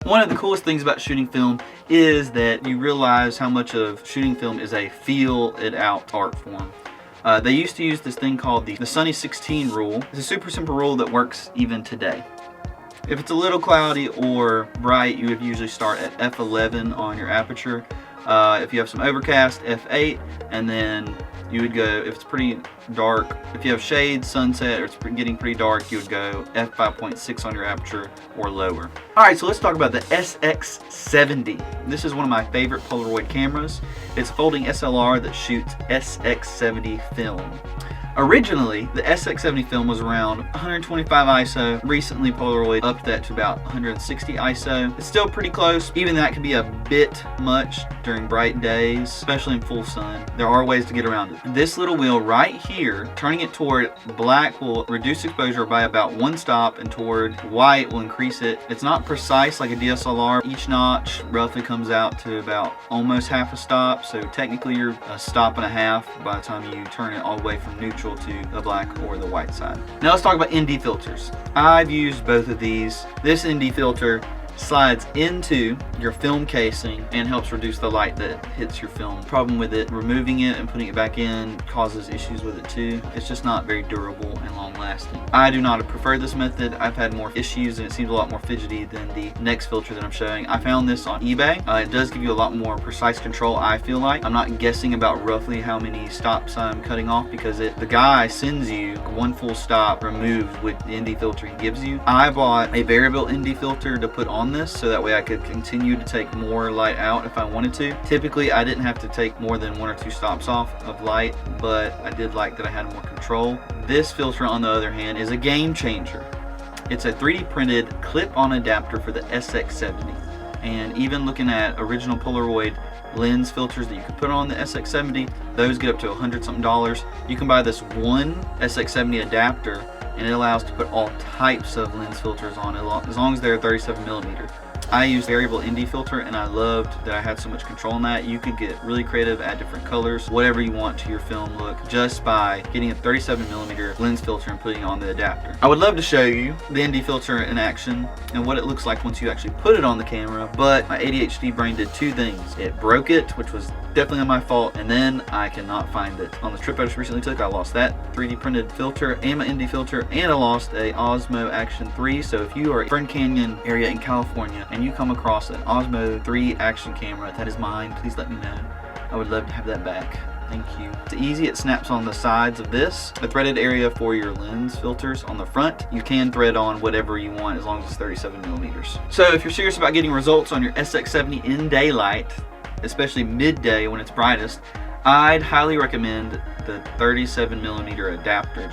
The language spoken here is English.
One of the coolest things about shooting film is that you realize how much of shooting film is a feel it out art form. They used to use this thing called the Sunny 16 rule. It's a super simple rule that works even today. If it's a little cloudy or bright, you would usually start at f11 on your aperture. If you have some overcast, f8, and then you would go, if it's pretty dark, if you have shade, sunset, or it's getting pretty dark, you would go f5.6 on your aperture or lower. Alright, so let's talk about the SX-70. This is one of my favorite Polaroid cameras. It's a folding SLR that shoots SX-70 film. Originally, the SX-70 film was around 125 ISO. Recently, Polaroid upped that to about 160 ISO. It's still pretty close. Even that can be a bit much during bright days, especially in full sun. There are ways to get around it. This little wheel right here, turning it toward black will reduce exposure by about 1 stop, and toward white will increase it. It's not precise like a DSLR. Each notch roughly comes out to about almost half a stop, so technically you're a stop and a half by the time you turn it all the way from neutral to the black or the white side. Now let's talk about ND filters. I've used both of these. This ND filter slides into your film casing and helps reduce the light that hits your film. Problem with it, removing it and putting it back in causes issues with it too. It's just not very durable and long lasting. I do not prefer this method. I've had more issues and it seems a lot more fidgety than the next filter that I'm showing. I found this on eBay. It does give you a lot more precise control, I feel like. I'm not guessing about roughly how many stops I'm cutting off because the guy sends you 1 full stop removed with the ND filter he gives you. I bought a variable ND filter to put on this so that way I could continue to take more light out if I wanted to. Typically I didn't have to take more than 1 or 2 stops off of light, but I did like that I had more control. This filter on the other hand is a game changer. It's a 3D printed clip-on adapter for the SX-70, and even looking at original Polaroid lens filters that you can put on the SX-70, those get up to $100 something. You can buy this one SX-70 adapter and it allows to put all types of lens filters on it as long as they're 37mm. I use variable ND filter and I loved that I had so much control on that. You could get really creative, add different colors, whatever you want to your film look, just by getting a 37mm lens filter and putting it on the adapter. I would love to show you the ND filter in action and what it looks like once you actually put it on the camera, but my ADHD brain did 2 things. It broke it, which was definitely not my fault, and then I cannot find it. On the trip I just recently took, I lost that 3D printed filter and my ND filter, and I lost a Osmo Action 3. So if you are in Fern Canyon area in California and you come across an Osmo 3 action camera that is mine, please let me know. I would love to have that back. Thank you. It's easy. It snaps on the sides of this. The threaded area for your lens filters on the front. You can thread on whatever you want as long as it's 37mm. So if you're serious about getting results on your SX-70 in daylight, especially midday when it's brightest, I'd highly recommend the 37mm adapter.